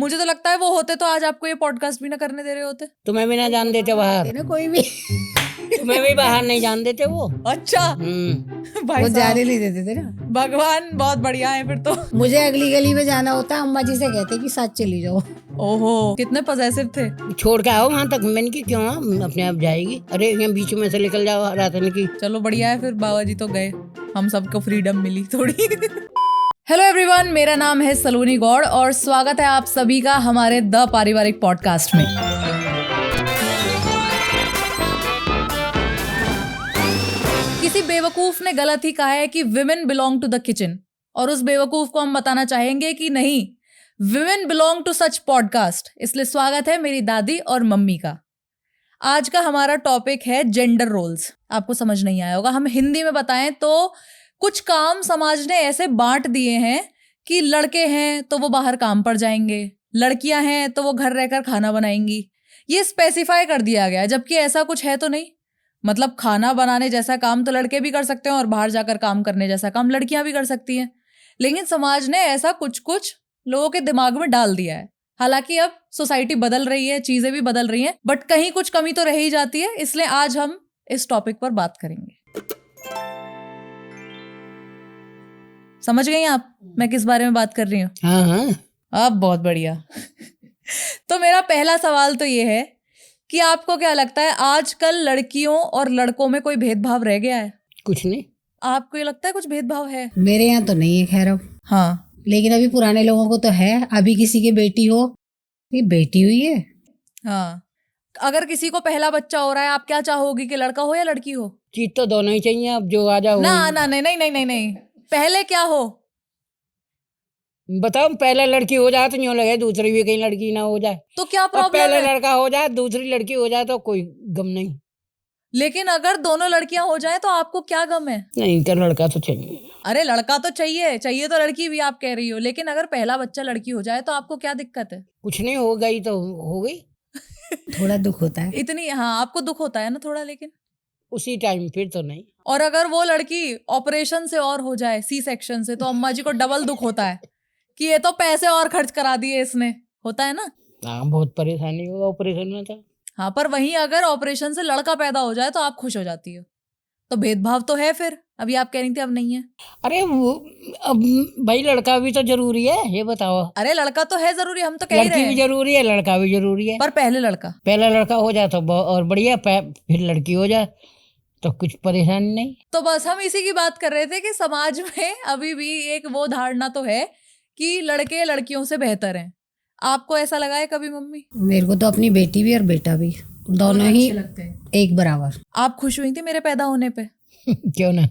मुझे तो लगता है वो होते तो आज आपको ये पॉडकास्ट भी ना करने दे रहे होते। तुम्हें भी ना जान देते बाहर, ना कोई भी तुम्हें भी बाहर नहीं जान देते वो। अच्छा भाई वो साहब, जाने नहीं देते थे ना। भगवान बहुत बढ़िया है फिर तो। मुझे अगली गली में जाना होता, अम्मा जी से कहते कि साथ चली जाओ। ओहो, कितने पॉसेसिव थे। छोड़ के आओ वहाँ तक। मैंने की क्यों अपने आप जाएगी, अरे यहाँ बीच में से निकल जाओ रातन की। चलो बढ़िया है, फिर बाबा जी तो गए, हम सबको फ्रीडम मिली थोड़ी। हेलो एवरीवन, मेरा नाम है सलोनी गौड़ और स्वागत है आप सभी का हमारे द पारिवारिक पॉडकास्ट में। किसी बेवकूफ ने गलत ही कहा है कि women belong to the kitchen, और उस बेवकूफ को हम बताना चाहेंगे कि नहीं, women belong to such podcast. इसलिए स्वागत है मेरी दादी और मम्मी का। आज का हमारा टॉपिक है जेंडर रोल्स। आपको समझ नहीं आया होगा, हम हिंदी में बताएं तो कुछ काम समाज ने ऐसे बांट दिए हैं कि लड़के हैं तो वो बाहर काम पर जाएंगे, लड़कियां हैं तो वो घर रहकर खाना बनाएंगी। ये स्पेसिफाई कर दिया गया है, जबकि ऐसा कुछ है तो नहीं। मतलब खाना बनाने जैसा काम तो लड़के भी कर सकते हैं और बाहर जाकर काम करने जैसा काम लड़कियां भी कर सकती हैं, लेकिन समाज ने ऐसा कुछ कुछ लोगों के दिमाग में डाल दिया है। हालांकि अब सोसाइटी बदल रही है, चीजें भी बदल रही हैं, बट कहीं कुछ कमी तो रह ही जाती है। इसलिए आज हम इस टॉपिक पर बात करेंगे। समझ गई आप मैं किस बारे में बात कर रही हूँ? हाँ हाँ, अब बहुत बढ़िया। तो मेरा पहला सवाल तो ये है कि आपको क्या लगता है, आजकल लड़कियों और लड़कों में कोई भेदभाव रह गया है? कुछ नहीं। आपको ये लगता है कुछ भेदभाव है? मेरे यहाँ तो नहीं है खैर अब, हाँ, लेकिन अभी पुराने लोगों को तो है। अभी किसी की बेटी हो, ये बेटी हुई है। हाँ। अगर किसी को पहला बच्चा हो रहा है, आप क्या चाहोगी कि लड़का हो या लड़की हो? चीज तो दोनों ही चाहिए, अब जो आ जाओ। ना ना, नहीं नहीं नहीं नहीं नहीं, पहले क्या हो? बताओ, पहले लड़की हो जाए तो यूँ लगे दूसरी भी कहीं लड़की ना हो जाए। तो क्या अब प्रॉब्लम पहले है? लड़का हो जाए दूसरी लड़की हो जाए तो कोई गम नहीं। लेकिन अगर दोनों लड़कियां हो जाए तो आपको क्या गम है? नहीं कर, लड़का तो चाहिए। अरे लड़का तो चाहिए, चाहिए तो लड़की भी आप कह रही हो, लेकिन अगर पहला बच्चा लड़की हो जाए तो आपको क्या दिक्कत है? कुछ नहीं, हो गई तो हो गई। थोड़ा दुख होता है इतनी, हाँ आपको दुख होता है ना थोड़ा, लेकिन उसी टाइम फिर तो नहीं। और अगर वो लड़की ऑपरेशन से और हो जाए, सी सेक्शन से, तो अम्मा जी को डबल दुख होता है कि ये तो पैसे और खर्च करा दिए इसने, होता है ना? हाँ, बहुत परेशानी होगा ऑपरेशन में तो। हाँ, पर वहीं अगर ऑपरेशन से लड़का पैदा हो जाए तो आप खुश हो जाती हो, तो भेदभाव तो है फिर। अभी आप कह रही थी अब नहीं है। अरे वो अब भाई लड़का भी तो जरूरी है, ये बताओ। अरे लड़का तो है जरूरी, हम तो कह ही रहे लड़की भी हैं, जरूरी है, लड़का भी जरूरी है। पर पहले लड़का। पहला लड़का हो जाए तो और बढ़िया, फिर लड़की हो जाए तो कुछ परेशानी नहीं। तो बस हम इसी की बात कर रहे थे कि समाज में अभी भी एक वो धारणा तो है कि लड़के लड़कियों से बेहतर हैं। आपको ऐसा लगा है कभी मम्मी? मेरे को तो अपनी बेटी भी और बेटा भी दोनों ही लगते हैं। एक बराबर। आप खुश हुई थी मेरे पैदा होने पे? क्यों ना।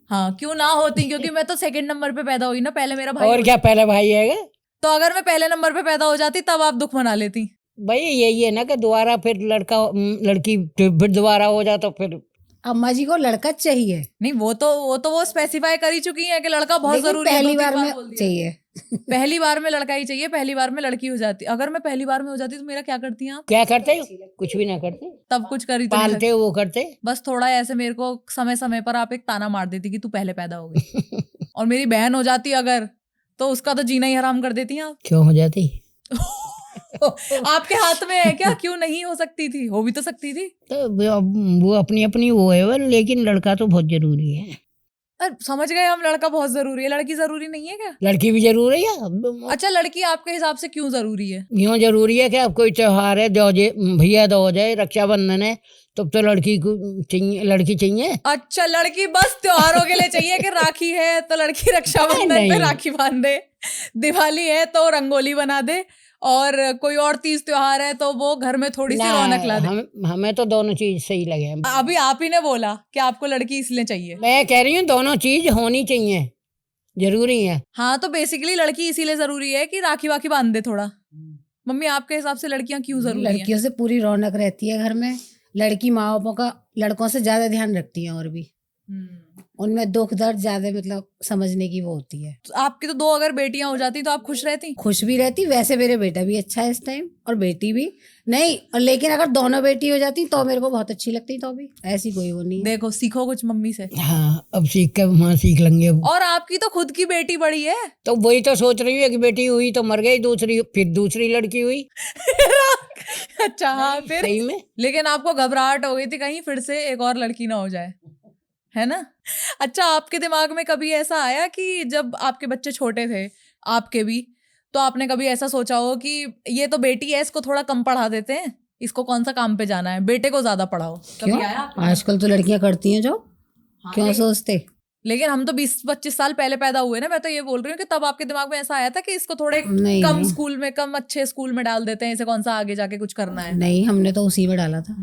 हाँ, क्यों ना होती, क्योंकि मैं तो सेकंड नंबर पे पैदा हुई ना, पहले मेरा भाई और क्या, पहला भाई है। तो अगर मैं पहले नंबर पे पैदा हो जाती तब आप दुख मना लेती। भाई यही है ना कि दोबारा फिर लड़की फिर दोबारा हो जाए तो फिर। अम्मा जी को लड़का चाहिए, नहीं, वो स्पेसिफाई कर ही चुकी है कि लड़का बहुत लेकिन जरूरी है। पहली 2-3 बार बार में बोल दिया। चाहिए। पहली बार में लड़का ही चाहिए, पहली बार में लड़की हो जाती। अगर मैं पहली बार में हो जाती तो मेरा क्या करती आप? क्या करते, कुछ भी ना करते, तब कुछ करी तो नहीं पालते वो करते। बस थोड़ा ऐसे मेरे को समय समय पर आप एक ताना मार देती कि तू पहले पैदा हो गई। और मेरी बहन हो जाती अगर, तो उसका तो जीना ही हराम कर देती आप। क्यों हो जाती? आपके हाथ में है क्या? क्यों नहीं हो सकती थी? हो भी तो सकती थी। तो वो अपनी अपनी वो है, लेकिन लड़का तो बहुत जरूरी है। अरे समझ गए हम, लड़का बहुत जरूरी है, लड़की जरूरी नहीं है क्या? लड़की भी जरूरी है। अच्छा, लड़की आपके हिसाब से क्यों जरूरी है? यूँ जरूरी है कि अब कोई त्योहार है, भैया दो जाए, रक्षाबंधन है, तब तो लड़की को चाहिए, लड़की चाहिए। अच्छा, लड़की बस त्योहारों के लिए चाहिए कि राखी है तो लड़की रक्षाबंधन पे नहीं। राखी बांध दे, दिवाली है तो रंगोली बना दे, और कोई और तीज त्योहार है तो वो घर में थोड़ी सी ना, रौनक ला दे। हमें तो दोनों चीज सही लगे। अभी आप ही ने बोला कि आपको लड़की इसलिए चाहिए। मैं कह रही हूँ दोनों चीज होनी चाहिए, जरूरी है। हाँ, तो बेसिकली लड़की इसीलिए जरूरी है कि राखी वाखी बांध दे थोड़ा। मम्मी, आपके हिसाब से लड़कियां क्यों जरूरी हैं? लड़कियों से पूरी रौनक रहती है घर में। लड़की माँ बापों का लड़कों से ज्यादा ध्यान रखती है और भी। उनमें दुख दर्द ज्यादा मतलब समझने की वो होती है। तो आपकी तो 2 अगर बेटियां हो जाती तो आप खुश रहती? खुश भी रहती, वैसे मेरे बेटा भी अच्छा है इस टाइम और बेटी भी नहीं, और लेकिन अगर दोनों बेटी हो जाती तो मेरे को बहुत अच्छी लगती, तो भी ऐसी कोई वो नहीं है। देखो सीखो कुछ मम्मी से। हाँ, अब सीख कर वहाँ सीख लेंगे अब। और आपकी तो खुद की बेटी बड़ी है। तो वही तो सोच रही हूँ कि बेटी हुई तो मर गई, दूसरी फिर दूसरी लड़की हुई। अच्छा हाँ फिर। सही में। लेकिन आपको घबराहट हो गई थी कहीं फिर से एक और लड़की ना हो जाए, है ना? अच्छा, आपके दिमाग में कभी ऐसा आया कि जब आपके बच्चे छोटे थे, आपके भी, तो आपने कभी ऐसा सोचा हो कि ये तो बेटी है, इसको थोड़ा कम पढ़ा देते हैं, इसको कौन सा काम पे जाना है, बेटे को ज्यादा पढ़ाओ? क्यों? कभी आया आपको? आजकल तो लड़कियां करती हैं जो। हाँ, क्यों लेकिन- सोचते? लेकिन हम तो 20-25 साल पहले पैदा हुए ना, मैं तो ये बोल रही हूँ कि तब आपके दिमाग में ऐसा आया था कि इसको थोड़े नहीं, कम नहीं। स्कूल में, कम अच्छे स्कूल में डाल देते हैं, इसे कौन सा आगे जाके कुछ करना है? नहीं, हमने तो उसी में डाला था।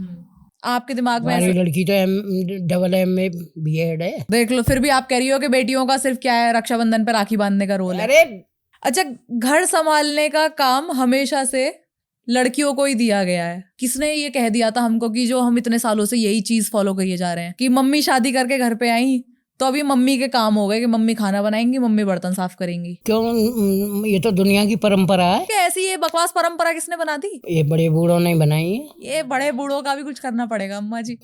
आपके दिमाग में हमारी ऐसा? लड़की तो डबल M में B.Ed है। देख लो, फिर भी आप कह रही हो कि बेटियों का सिर्फ क्या है, रक्षाबंधन पे राखी बांधने का रोल है। अरे अच्छा, घर संभालने का काम हमेशा से लड़कियों को ही दिया गया है। किसने ये कह दिया था हमको कि जो हम इतने सालों से यही चीज फॉलो किए जा रहे हैं कि मम्मी शादी करके घर पे आई तो अभी मम्मी के काम हो गए कि मम्मी खाना बनाएंगी, मम्मी बर्तन साफ करेंगी? क्यों, ये तो दुनिया की परंपरा है। क्या ऐसी ये बकवास परंपरा किसने बना दी? ये बड़े बूढ़ों ने बनाई है। ये बड़े बूढ़ों का भी कुछ करना पड़ेगा अम्मा जी।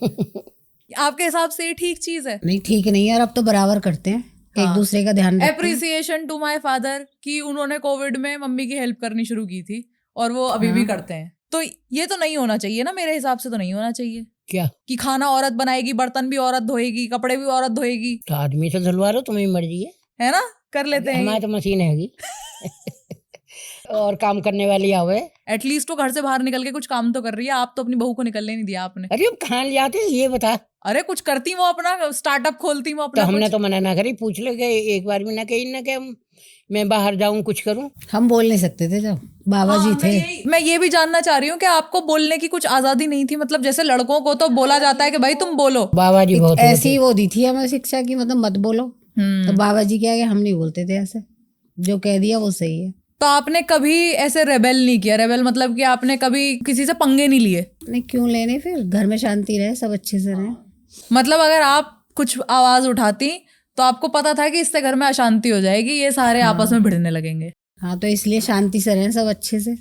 आपके हिसाब से ये ठीक चीज है? नहीं, ठीक नहीं यार, अब तो बराबर करते हैं, एक दूसरे का ध्यान रखते हैं। एप्रिसिएशन टू माय फादर कि उन्होंने कोविड में मम्मी की हेल्प करनी शुरू की थी और वो अभी भी करते हैं। तो ये तो नहीं होना चाहिए ना, मेरे हिसाब से तो नहीं होना चाहिए क्या? कि खाना औरत बनाएगी, बर्तन भी औरत धोएगी, कपड़े भी औरत धोएगी, तो आदमी से धुलवा लो, तुम्हें मर्जी है ना? कर लेते हैं। हमारी तो मशीन हैगी। और काम करने वाली आवे। एटलीस्ट वो घर से बाहर निकल के कुछ काम तो कर रही है। आप तो अपनी बहू को निकलने नहीं दिया आपने। अरे अब कहाँ ले जाते ये बता। अरे कुछ करती वो अपना स्टार्टअप खोलती वो तो अपना हमने कुछ। तो मना ना करी, पूछ ले गए एक बार भी ना कही ना कि मैं बाहर जाऊं कुछ करूं। हम बोल नहीं सकते थे जब बाबा जी थे। मैं ये भी जानना चाह रही हूँ कि आपको बोलने की कुछ आजादी नहीं थी? मतलब जैसे लड़कों को तो बोला जाता है कि भाई तुम बोलो। बाबा जी बहुत ऐसी वो दी थी हमें शिक्षा की, मतलब मत बोलो। तो बाबा जी क्या है, हम नहीं बोलते थे ऐसे, जो कह दिया वो सही है। तो आपने कभी ऐसे रेबेल नहीं किया? रेबेल मतलब कि आपने कभी किसी से पंगे नहीं लिए? नहीं, क्यों लेने, फिर घर में शांति रहे, सब अच्छे से रहे। मतलब अगर आप कुछ आवाज उठाती तो आपको पता था कि इससे घर में अशांति हो जाएगी, ये सारे आपस में भिड़ने लगेंगे। हाँ, तो इसलिए शांति से रहे सब अच्छे से।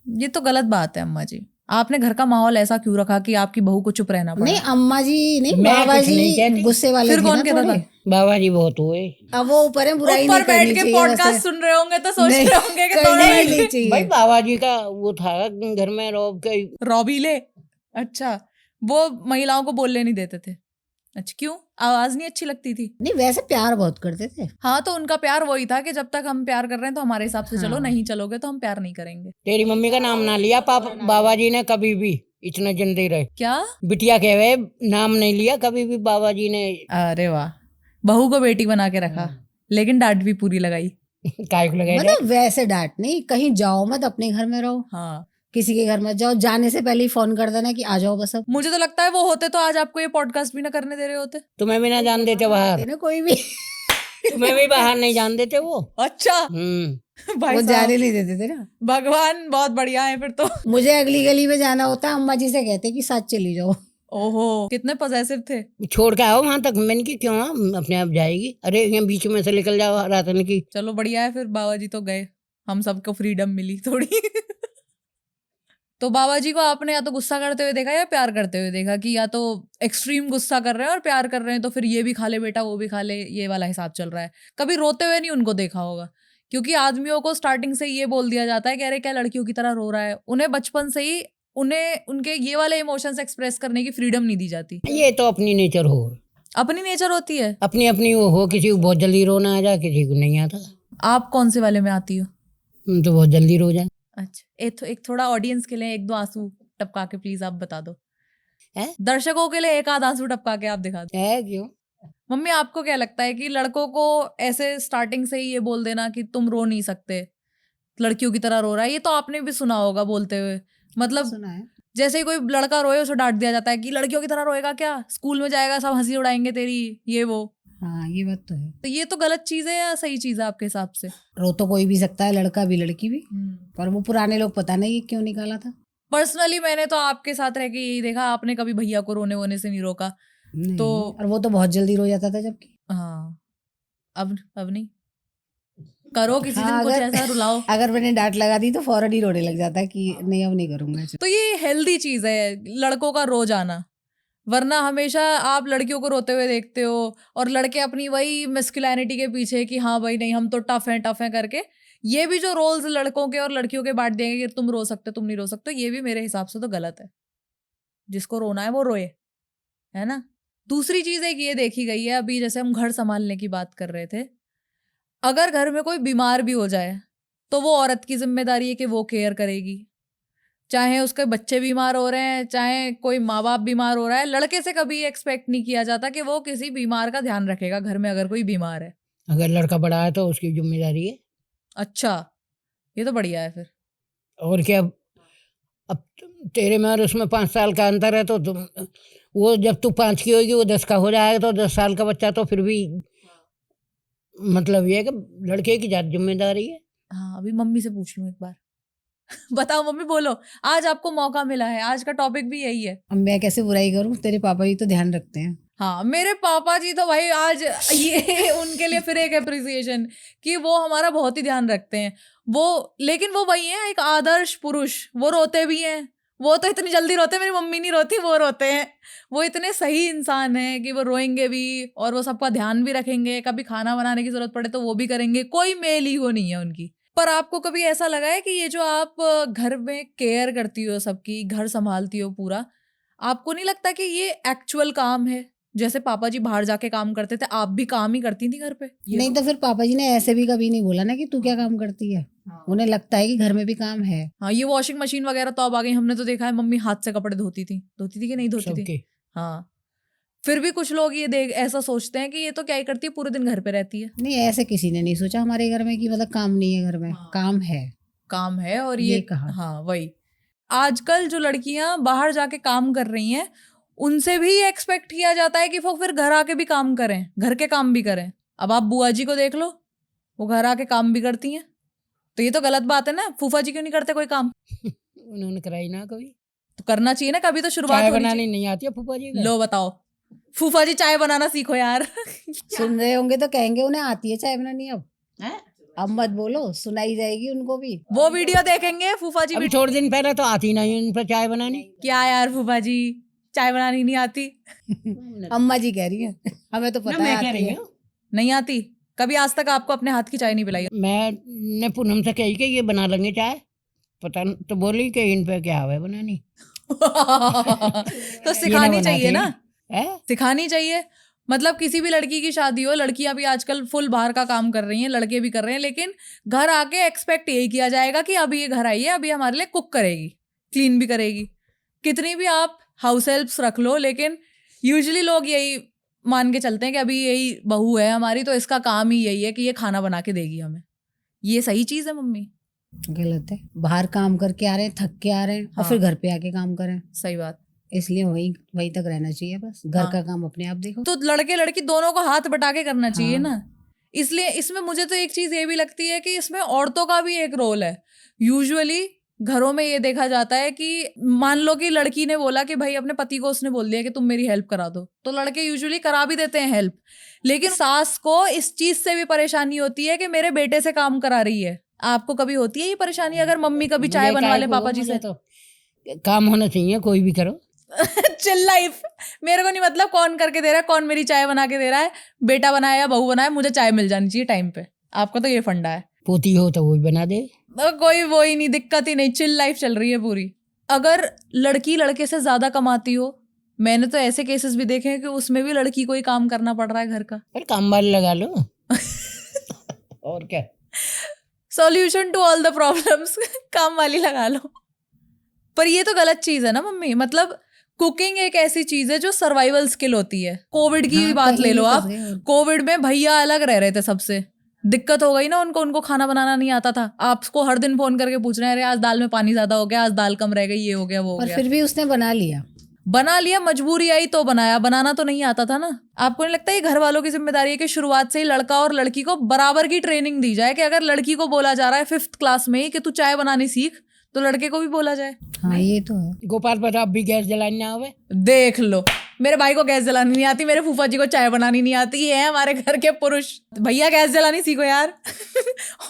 ये तो गलत बात है अम्मा जी। आपने घर का माहौल ऐसा क्यों रखा कि आपकी बहू को चुप रहना पड़ा? नहीं, अम्मा जी नहीं, मैं बाबा कुछ नहीं जी कहती। गुस्से वाले फिर थे कौन ना कहता थोड़े। था? बाबा जी बहुत हुए। अब वो ऊपर है, बुराई नहीं ऊपर बैठ करनी के चाहिए पॉडकास्ट वैसे। सुन रहे होंगे तो सोच नहीं, रहे होंगे कि करनी थोड़ा ही नहीं चाहिए। भाई बाबा जी का वो था घर में रौब के। रॉबीले। अच्छा, वो महिलाओं को बोलने नहीं देते थे? अच्छा, क्यों? आवाज नहीं अच्छी लगती थी? नहीं, वैसे प्यार बहुत करते थे। हाँ, तो उनका प्यार वही था कि जब तक हम प्यार कर रहे हैं तो हमारे हिसाब से चलो, हाँ। नहीं चलोगे तो हम प्यार नहीं करेंगे। तेरी मम्मी का नाम ना लिया पापा बाबा जी ने कभी भी, इतना जिंदे रहे। क्या? बिटिया कहवे नाम नहीं लिया कभी भी बाबा जी ने। अरे वाह, बहू को बेटी बना के रखा, लेकिन डांट भी पूरी लगाई। काय को लगाए थे? मतलब वैसे डांट नहीं, कहीं जाओ मत, अपने घर में रहो। हाँ, किसी के घर मत जाओ, जाने से पहले ही फोन कर देना कि आ जाओ बस। अब मुझे तो लगता है वो होते तो आज आपको ये पॉडकास्ट भी ना करने दे रहे होते। तुम्हें भी ना जान देते बाहर। ना कोई भी तुम्हें भी बाहर नहीं जान देते वो। अच्छा भाई वो साहब, जाने नहीं देते थे ना। भगवान बहुत बढ़िया है फिर तो। मुझे अगली गली में जाना होता, अम्मा जी से कहते कि साथ चली जाओ। ओहो, कितने पॉजेसिव थे। छोड़ के आओ वहां तक। मैंने की क्यों अपने आप जाएगी? अरे यहाँ बीच में से निकल जाओ रातन की। चलो बढ़िया है, फिर बाबा जी तो गए, हम सबको फ्रीडम मिली थोड़ी। तो बाबा जी को आपने या तो गुस्सा करते हुए देखा या प्यार करते हुए देखा? कि या तो एक्सट्रीम गुस्सा कर रहे हैं और प्यार कर रहे हैं तो फिर ये भी खा ले बेटा, वो भी खा ले, ये वाला हिसाब चल रहा है। कभी रोते हुए नहीं उनको देखा होगा, क्योंकि आदमियों को स्टार्टिंग से ये बोल दिया जाता है कि अरे क्या लड़कियों की तरह रो रहा है। उन्हें बचपन से ही उनके ये वाले इमोशंस एक्सप्रेस करने की फ्रीडम नहीं दी जाती। ये तो अपनी नेचर हो, अपनी नेचर होती है। अपनी अपनी वो हो। किसी को बहुत जल्दी रोना आ जाए, किसी को नहीं आता। आप कौन से वाले में आती हो? तो बहुत जल्दी रो जाए। अच्छा, एक थोड़ा ऑडियंस के लिए 1-2 आंसू टपका के प्लीज आप बता दो। है? दर्शकों के लिए 1 आध आंसू टपका के आप दिखा दो। है क्यों? मम्मी, आपको क्या लगता है कि लड़कों को ऐसे स्टार्टिंग से ही ये बोल देना कि तुम रो नहीं सकते, लड़कियों की तरह रो रहा है, ये तो आपने भी सुना होगा बोलते हुए। मतलब सुना है। जैसे ही कोई लड़का रोए उसे डांट दिया जाता है कि लड़कियों की तरह रोएगा क्या, स्कूल में जाएगा सब हंसी उड़ाएंगे तेरी, ये वो। हाँ, ये बात तो है। तो ये तो गलत चीज है या सही चीज है आपके हिसाब से? रो तो कोई भी सकता है, लड़का भी लड़की भी। पर वो पुराने लोग पता नहीं क्यों निकाला था। पर्सनली मैंने तो आपके साथ रह के यही देखा, आपने कभी भैया को रोने वोने से नहीं रोका। नहीं, तो और वो तो बहुत जल्दी रो जाता था जबकि। हाँ, अब नहीं करो किसी हाँ, दिन कुछ अगर- ऐसा रुलाओ। अगर मैंने डांट लगा दी तो फौरन ही रोने लग जाता है कि नहीं अब नहीं करूंगा। तो ये हेल्दी चीज है लड़कों का रो जाना, वरना हमेशा आप लड़कियों को रोते हुए देखते हो और लड़के अपनी वही मेस्कुलिनिटी के पीछे कि हाँ भाई नहीं हम तो टफ हैं करके। ये भी जो रोल्स लड़कों के और लड़कियों के बांट देंगे कि तुम रो सकते तुम नहीं रो सकते, ये भी मेरे हिसाब से तो गलत है। जिसको रोना है वो रोए, है ना। दूसरी चीज एक ये देखी गई है, अभी जैसे हम घर संभालने की बात कर रहे थे, अगर घर में कोई बीमार भी हो जाए तो वो औरत की जिम्मेदारी है कि वो केयर करेगी, चाहे उसके बच्चे बीमार हो रहे हैं चाहे कोई माँ बाप बीमार हो रहा है। लड़के से कभी एक्सपेक्ट नहीं किया जाता कि वो किसी बीमार का ध्यान रखेगा घर में अगर कोई बीमार है। अगर लड़का बड़ा है तो उसकी जिम्मेदारी है। अच्छा, ये तो बढ़िया है फिर। और क्या, अब तेरे में और उसमें 5 साल का अंतर है तो तुम वो जब तू 5 की होगी वो 10 का हो जाएगा, तो 10 साल का बच्चा तो फिर भी मतलब ये है कि लड़के की ज्यादा जिम्मेदारी है। हाँ, अभी मम्मी से पूछ लूं एक बार। बताओ मम्मी, बोलो, आज आपको मौका मिला है, आज का टॉपिक भी यही है। अब मैं कैसे बुराई करूं, तेरे पापा जी तो ध्यान रखते हैं। हाँ, मेरे पापा जी तो भाई आज ये उनके लिए फिर एक अप्रिसिएशन कि वो हमारा बहुत ही ध्यान रखते हैं। वो लेकिन वो वही है एक आदर्श पुरुष, वो रोते भी हैं। वो तो इतनी जल्दी रोते हैं, मेरी मम्मी नहीं रोती, वो रोते हैं। वो इतने सही इंसान हैं कि वो रोएंगे भी और वो सबका ध्यान भी रखेंगे, कभी खाना बनाने की जरूरत पड़े तो वो भी करेंगे, कोई मेल ईगो नहीं है उनकी। पर आपको कभी ऐसा लगा है कि ये जो आप घर में केयर करती हो सबकी, घर संभालती हो पूरा, आपको नहीं लगता कि ये एक्चुअल काम है? जैसे पापा जी बाहर जाके काम करते थे, आप भी काम ही करती थी घर पे। नहीं तो फिर पापा जी ने ऐसे भी कभी नहीं बोला ना कि तू क्या काम करती है। उन्हें लगता है कि घर में भी काम है। हाँ, ये वॉशिंग मशीन वगैरह तो अब आ गई, हमने तो देखा है मम्मी हाथ से कपड़े धोती थी कि नहीं धोती थी। सबके हाँ, फिर भी कुछ लोग ये देख ऐसा सोचते हैं कि ये तो क्या ही करती है, पूरे दिन घर पे रहती है। नहीं, ऐसे किसी ने नहीं सोचा हमारे घर में कि मतलब काम नहीं है घर में। काम है, काम है। और ये ये कहा। हाँ, वही आजकल जो लड़कियां बाहर जाके काम कर रही हैं उनसे भी ये एक्सपेक्ट किया जाता है कि वो फिर घर आके भी काम करें, घर के काम भी करें। अब आप बुआ जी को देख लो, वो घर आके काम भी करती हैं, तो ये तो गलत बात है ना। फूफा जी क्यों नहीं करते कोई काम? उन्होंने कराई ना कभी। तो करना चाहिए ना, कभी तो शुरुआत चाय होनी बनानी चाहिए। नहीं आती है फूफा जी को? लो बताओ, फूफा जी चाय बनाना सीखो यार। सुन रहे होंगे तो कहेंगे उन्हें आती है चाय बनानी। अब मत बोलो, सुनाई जाएगी उनको भी। वो वीडियो देखेंगे फूफा जी अभी थोड़े दिन पहले तो आती नहीं उन पर चाय बनानी। क्या यार फूफा जी चाय बनानी नहीं आती? अम्मा जी कह रही हैं, हमें तो पता है मैं कह आती रही है। हूँ, नहीं आती? कभी आज तक आपको अपने हाथ की चाय नहीं पिलाई? मैंने पूनम से कही कि ये बना लेंगे चाय, पता न, तो बोली कि इन पे क्या है बनानी। तो सिखानी चाहिए ना, है? सिखानी चाहिए। मतलब किसी भी लड़की की शादी हो, लड़कियां भी आजकल फुल बाहर का काम कर रही हैं, लड़के भी कर रहे हैं, लेकिन घर आके एक्सपेक्ट यही किया जाएगा कि अभी ये घर आई है, अभी हमारे लिए कुक करेगी, क्लीन भी करेगी। कितनी भी आप हाउस हेल्प्स रख लो, लेकिन यूजुअली लोग यही मान के चलते हैं कि अभी यही बहू है हमारी तो इसका काम ही यही है कि ये खाना बना के देगी हमें। ये सही चीज है मम्मी? गलत है। बाहर काम करके आ रहे हैं, थक के आ रहे हैं, और हाँ। फिर घर पे आके काम करें। सही बात। इसलिए वही तक रहना चाहिए बस। घर हाँ। का काम अपने आप देखो। तो लड़के लड़की दोनों को हाथ बटा के करना चाहिए हाँ। ना। इसलिए इसमें मुझे तो एक चीज ये भी लगती है कि इसमें औरतों का भी एक रोल है। यूजुअली घरों में ये देखा जाता है कि मान लो कि लड़की ने बोला कि भाई अपने पति को उसने बोल दिया कि तुम मेरी हेल्प करा दो, तो लड़के यूजुअली करा भी देते हैं हेल्प, लेकिन सास को इस चीज से भी परेशानी होती है कि मेरे बेटे से काम करा रही है। आपको कभी होती है ये परेशानी अगर मम्मी कभी चाय बनवा ले पापा जी से? तो काम होना चाहिए, कोई भी करो। चिल लाइफ, मेरे को नहीं मतलब कौन करके दे रहा है, कौन मेरी चाय बना के दे रहा है, बेटा बनाया या बहू बनाया, मुझे चाय मिल जानी चाहिए टाइम पे। आपका तो ये फंडा है। पोती हो तो वो भी बना दे, कोई वो ही नहीं, दिक्कत ही नहीं, चिल लाइफ चल रही है पूरी। अगर लड़की लड़के से ज्यादा कमाती हो, मैंने तो ऐसे केसेस भी देखे हैं कि उसमें भी लड़की को ही काम करना पड़ रहा है घर का। अरे काम वाली लगा लो। और क्या, solution to all the problems, काम वाली लगा लो। पर ये तो गलत चीज है ना मम्मी। मतलब कुकिंग एक ऐसी चीज है जो सर्वाइवल स्किल होती है। कोविड की हाँ, बात कहीं ले लो भी आप, फंस गए और- कोविड में भैया अलग रह रहे थे सबसे, दिक्कत हो गई ना उनको खाना बनाना नहीं आता था। आपको हर दिन फोन करके पूछ रहे हैं, अरे आज दाल में पानी ज्यादा हो गया, आज दाल कम रह गई, ये हो गया वो हो पर गया। फिर भी उसने बना लिया। बना लिया, मजबूरी आई तो बनाया, बनाना तो नहीं आता था ना। आपको नहीं लगता ये घर वालों की जिम्मेदारी है कि शुरुआत से ही लड़का और लड़की को बराबर की ट्रेनिंग दी जाए? कि अगर लड़की को बोला जा रहा है 5th क्लास में ही कि तू चाय बनानी सीख, तो लड़के को भी बोला जाए। हाँ, ये तो है। गोपाल प्रताप भी गैस जलाने आवे। देख लो, मेरे भाई को गैस जलानी नहीं आती, मेरे फूफा जी को चाय बनानी नहीं आती, ये है हमारे घर के पुरुष। भैया गैस जलानी सीखो यार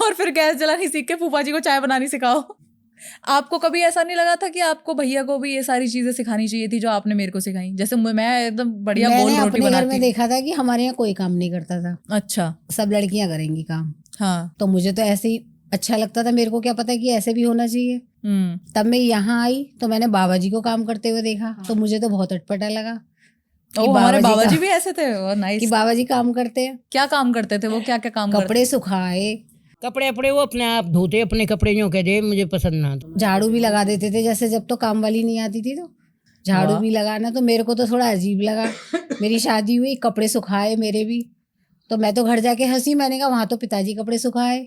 और फिर गैस जलानी सीख के फूफा जी को चाय बनानी सिखाओ। आपको कभी ऐसा नहीं लगा था कि आपको भैया को भी ये सारी चीजें सिखानी चाहिए थी जो आपने मेरे को सिखाई? जैसे मैं एकदम बढ़िया गोल मैंने रोटी अपने घर में बनाती। देखा था कि हमारे यहाँ कोई काम नहीं करता था, अच्छा। सब लड़कियां करेंगी काम। हाँ। तो मुझे तो ऐसे ही अच्छा लगता था, मेरे को क्या पता कि ऐसे भी होना चाहिए। तब मैं यहाँ आई तो मैंने बाबा जी को काम करते हुए देखा, तो मुझे तो बहुत अटपटा लगा कि हमारे बाबा जी भी ऐसे थे। नाइस। कि बाबा जी काम करते हैं। क्या काम करते थे वो? क्या क्या काम करते? कपड़े सुखाए, कपड़े अपने वो अपने आप धोते, अपने कपड़े यूँ कह दे मुझे पसंद ना। झाड़ू भी लगा देते थे। जैसे जब तो काम वाली नहीं आती थी तो झाड़ू भी लगाना, तो मेरे को तो थोड़ा अजीब लगा। मेरी शादी हुई, कपड़े सुखाए मेरे भी, तो मैं तो घर जाके हंसी। मैंने कहा वहाँ तो पिताजी कपड़े सुखाए,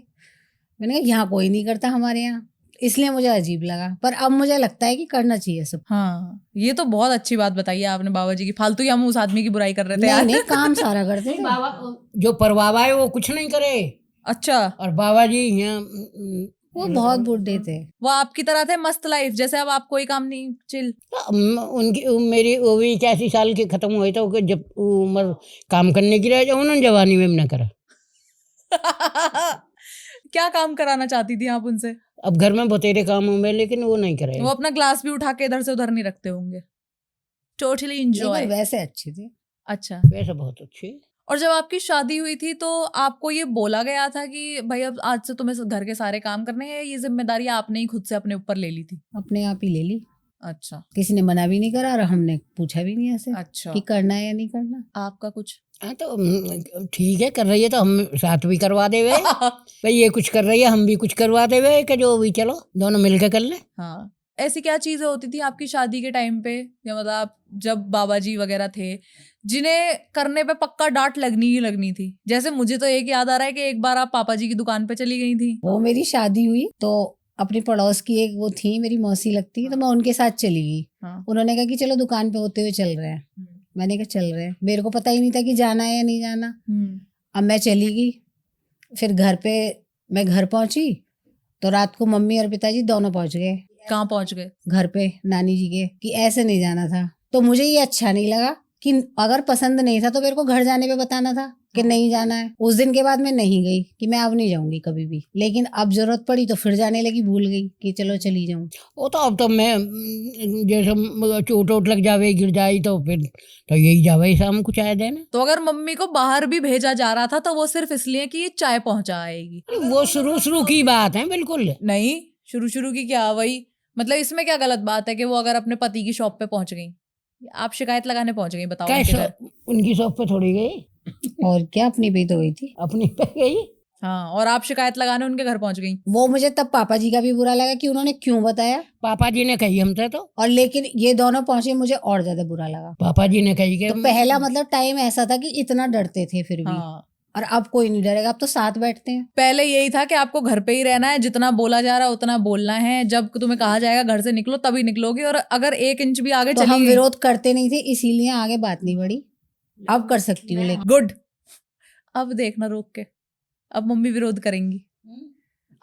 मैंने कहा यहाँ कोई नहीं करता हमारे यहाँ, इसलिए मुझे अजीब लगा। पर अब मुझे लगता है कि करना चाहिए सब। हाँ, ये तो बहुत अच्छी बात बताई है आपने बाबा जी की। फालतू ही हम उस आदमी की बुराई कर रहे थे यार। नहीं काम सारा करते थे। जो परवावा है वो कुछ नहीं करे। अच्छा। और बाबा जी यहाँ वो बहुत बुढ़े थे। वो आपकी तरह थे, मस्त लाइफ जैसे। अब आप कोई काम नहीं, चिल। उनकी मेरी वो भी 81 साल के खत्म हुए तो जब उम्र काम करने की रह जाओ, उन्होंने जवानी में ना करा। क्या काम कराना चाहती थी आप उनसे? अब घर में बतेरे काम होंगे लेकिन वो नहीं करे। वो अपना ग्लास भी उठा के इधर से उधर नहीं रखते होंगे। Totally enjoy. वैसे अच्छे थे। अच्छा। वैसे बहुत अच्छे। और जब आपकी शादी हुई थी तो आपको ये बोला गया था कि भाई अब आज से तुम्हें घर के सारे काम करने हैं, ये जिम्मेदारी आपने ही खुद से अपने ऊपर ले ली थी? अपने आप ही ले ली। अच्छा। किसी ने मना भी नहीं करा और हमने पूछा भी नहीं ऐसे अच्छा कि करना है या नहीं करना। आपका कुछ? हाँ तो ठीक है, कर रही है तो हम साथ भी करवा देवे। भाई ये कुछ कर रही है हम भी कुछ करवा देवे कि जो भी चलो दोनों मिलकर कर ले। हाँ। ऐसी क्या चीजें होती थी आपकी शादी के टाइम पे, या मतलब आप जब बाबा जी वगैरह थे, जिन्हें करने पे पक्का डांट लगनी ही लगनी थी? जैसे मुझे तो एक याद आ रहा है कि एक बार आप पापा जी की दुकान पे चली गई थी। वो मेरी शादी हुई तो अपनी पड़ोस की एक वो थी, मेरी मौसी लगती है, तो मैं उनके साथ चली गई। हाँ। उन्होंने कहा कि चलो दुकान पे होते हुए चल रहे हैं। मैंने कहा चल रहे हैं। मेरे को पता ही नहीं था कि जाना है या नहीं जाना। अब मैं चली गई। फिर मैं घर पहुंची तो रात को मम्मी और पिताजी दोनों पहुंच गए। कहाँ पहुंच गए? घर पे नानी जी के, कि ऐसे नहीं जाना था। तो मुझे ये अच्छा नहीं लगा कि अगर पसंद नहीं था तो मेरे को घर जाने पे बताना था कि नहीं जाना है। उस दिन के बाद मैं नहीं गई कि मैं अब नहीं जाऊंगी कभी भी। लेकिन अब जरूरत पड़ी तो फिर जाने लगी, भूल गई कि चलो चली जाऊं। वो तो अब तो मैं जैसे चोट वोट लग जावे, गिर जाई तो फिर तो यही जावे शाम को चाय देना। तो अगर मम्मी को बाहर भी भेजा जा रहा था तो वो सिर्फ इसलिए कि ये चाय पहुंचा आएगी? वो शुरू की बात है। बिल्कुल नहीं, शुरू की क्या, वही मतलब इसमें क्या गलत बात है कि वो अगर अपने पति की शॉप पे पहुंच गई, आप शिकायत लगाने पहुंच गई, बताओ उनके घर। उनकी शॉप पे थोड़ी गई। और क्या, अपनी पे तो गई थी। अपनी पे गई। हाँ, और आप शिकायत लगाने उनके घर पहुंच गई। वो मुझे तब पापा जी का भी बुरा लगा कि उन्होंने क्यों बताया। पापा जी ने कही हमसे तो। और लेकिन ये दोनों पहुंचे, मुझे और ज्यादा बुरा लगा। पापा जी ने कही तो पहला मतलब टाइम ऐसा था कि इतना डरते थे फिर भी। हाँ। और अब कोई नहीं डरेगा, अब तो साथ बैठते हैं। पहले यही था कि आपको घर पे ही रहना है, जितना बोला जा रहा है उतना बोलना है, जब तुम्हें कहा जाएगा घर से निकलो तभी निकलोगी, और अगर 1 इंच भी आगे तो चली हम गई। विरोध करते नहीं थे, इसीलिए आगे बात नहीं बढ़ी। अब कर सकती हूँ लेकिन। गुड। अब देखना रोक के, अब मम्मी विरोध करेंगी।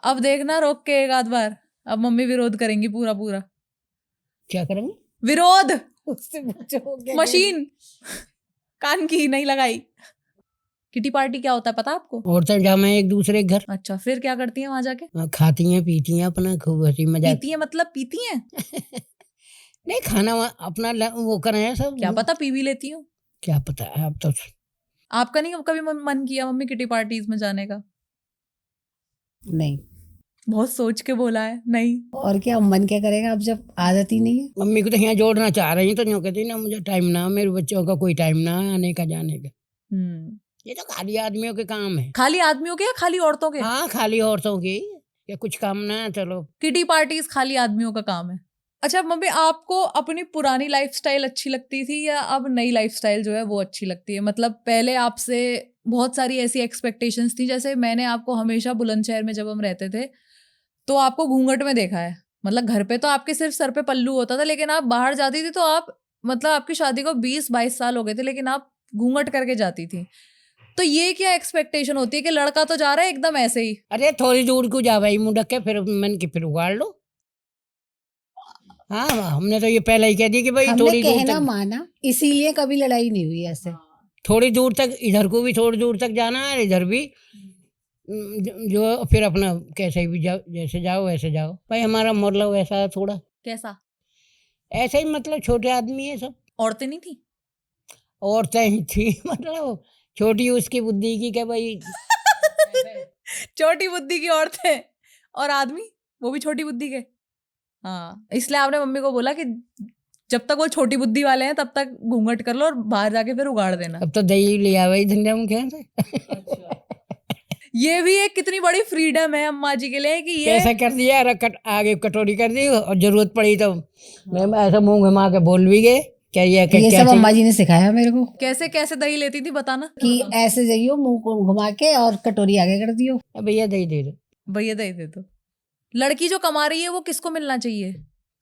अब देखना रोक के एक आध बार, अब मम्मी विरोध करेंगी पूरा पूरा। क्या करेंगे? विरोध। उससे पूछो मशीन कान की नहीं लगाई। किटी पार्टी क्या होता है पता आपको? औरतें जामे एक दूसरे के घर। अच्छा, फिर क्या करती हैं वहां जाके? खाती हैं पीती हैं अपना खूब हंसी मजाक। पीती हैं मतलब पीती हैं? नहीं, खाना अपना वो करें सब। क्या पता पी भी लेती हूँ। क्या पता है अब तो। आपका नहीं कभी मन किया मम्मी किटी पार्टीज में जाने का? नहीं। बहुत सोच के बोला है। नहीं। और क्या, मन क्या करेगा अब जब आदत ही नहीं है। मम्मी को तो यहाँ जोड़ना चाह रही तो यूँ कहती ना मुझे टाइम ना, मेरे बच्चों का कोई टाइम ना आने का जाने का। ये तो खाली आदमियों के काम है। खाली आदमियों के या खाली औरतों के? हाँ, खाली औरतों की। या कुछ काम ना, चलो किटी पार्टीज खाली आदमियों का काम है। अच्छा मम्मी, आपको अपनी पुरानी लाइफस्टाइल अच्छी लगती थी या अब नई लाइफस्टाइल जो है वो अच्छी लगती है? मतलब पहले आपसे बहुत सारी ऐसी एक्सपेक्टेशंस थी, जैसे मैंने आपको हमेशा बुलंदशहर में जब हम रहते थे तो आपको घूंघट में देखा है। मतलब घर पे तो आपके सिर्फ सर पे पल्लू होता था, लेकिन आप बाहर जाती थी तो आप, मतलब आपकी शादी को 20-22 साल हो गए थे लेकिन आप घूंघट करके जाती थी। तो ये क्या एक्सपेक्टेशन होती है कि लड़का तो जा रहा है एकदम ऐसे ही? अरे थोड़ी दूर को जा भाई मुंह ढक के, फिर मन की फिर उगाड़ लो। हाँ हमने तो ये पहले ही कह दिया कि भाई हमने थोड़ी दूर कहना तक, माना, इसीलिए कभी लड़ाई नहीं हुई ऐसे। थोड़ी दूर तक, इधर को भी थोड़ी दूर तक जाना है, इधर भी जो फिर अपना कैसे भी जाओ, जैसे जाओ वैसे जाओ। भाई हमारा मतलब वैसा है थोड़ा, कैसा? ऐसे ही मतलब छोटे आदमी है सब। औरतें नहीं थी? औरतें ही थी मतलब छोटी उसकी बुद्धि की क्या भाई। छोटी बुद्धि की औरतें और आदमी वो भी छोटी बुद्धि के। हाँ, इसलिए आपने मम्मी को बोला कि जब तक वो छोटी बुद्धि वाले हैं तब तक घूंघट कर लो और बाहर जाके फिर उगाड़ देना। अब तो दही लिया भाई धंधा मुखिया से। ये भी एक कितनी बड़ी फ्रीडम है अम्मा जी के लिए कि ये कैसा कर दिया, आगे कटोरी कर दी और जरूरत पड़ी तो मैं ऐसा मुंह घुमा के बोल भी गए क्या ये ये क्या सब अम्मा जी ने सिखाया मेरे को कैसे कैसे दही लेती थी बताना। कि ऐसे जाइयो, मुंह को घुमा के और कटोरी आगे कर दियो। भैया दही दे दो। भैया दही दे दो। लड़की जो कमा रही है वो किसको मिलना चाहिए?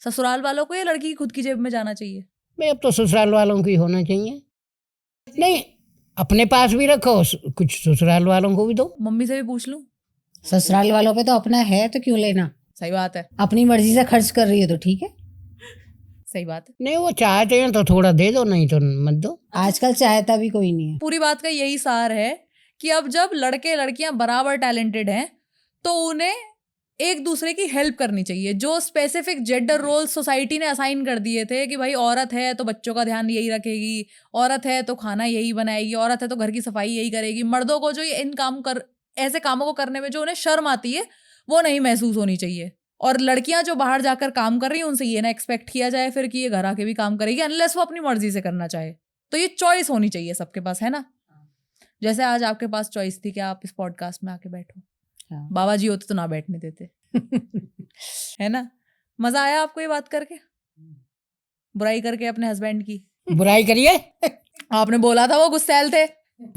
ससुराल वालों को या लड़की की खुद की जेब में जाना चाहिए? भाई अब तो ससुराल वालों की होना चाहिए। नहीं, अपने पास भी रखो, कुछ ससुराल वालों को भी दो। मम्मी से भी पूछ लूं? ससुराल वालों पे तो अपना है तो क्यों लेना। सही बात है, अपनी मर्जी से खर्च कर रही है तो ठीक है। सही बात है। नहीं वो चाहते हैं तो थोड़ा दे दो, नहीं तो मत दो। आजकल चाहता भी कोई नहीं है। पूरी बात का यही सार है कि अब जब लड़के लड़कियां बराबर टैलेंटेड हैं तो उन्हें एक दूसरे की हेल्प करनी चाहिए। जो स्पेसिफिक जेंडर रोल सोसाइटी ने असाइन कर दिए थे कि भाई औरत है तो बच्चों का ध्यान यही रखेगी, औरत है तो खाना यही बनाएगी, औरत है तो घर की सफाई यही करेगी, मर्दों को जो ये इन काम कर ऐसे कामों को करने में जो उन्हें शर्म आती है वो नहीं महसूस होनी चाहिए। और लड़कियां जो बाहर जाकर काम कर रही हैं उनसे ये ना एक्सपेक्ट किया जाए फिर कि ये घर आके भी काम करेगी, अनलेस वो अपनी मर्जी से करना चाहे। तो ये चॉइस होनी चाहिए सबके पास, है ना? जैसे आज आपके पास चॉइस थी कि आप इस पॉडकास्ट में आके बैठो। हाँ। बाबा जी होते तो ना बैठने देते। है ना? मजा आया आपको ये बात करके? बुराई करके अपने हस्बैंड की? बुराई करिए, आपने बोला था वो गुस्सैल थे।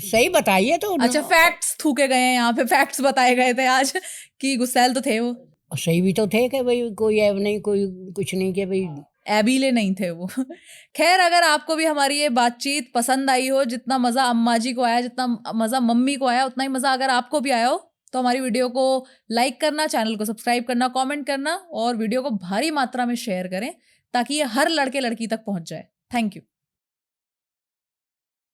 सही बताइए तो। अच्छा, फैक्ट्स थूके गए हैं यहाँ पे, फैक्ट्स बताए गए थे आज कि गुस्सैल तो थे वो। सही भी तो थे कि भाई कोई ऐब नहीं, कोई कुछ नहीं कि भाई एबीले नहीं थे वो। खैर, अगर आपको भी हमारी ये बातचीत पसंद आई हो, जितना मजा अम्मा जी को आया, जितना मजा मम्मी को आया, उतना ही मजा अगर आपको भी आया हो तो हमारी वीडियो को लाइक करना, चैनल को सब्सक्राइब करना, कमेंट करना और वीडियो को भारी मात्रा में शेयर करें ताकि ये हर लड़के लड़की तक पहुंच जाए। Thank you.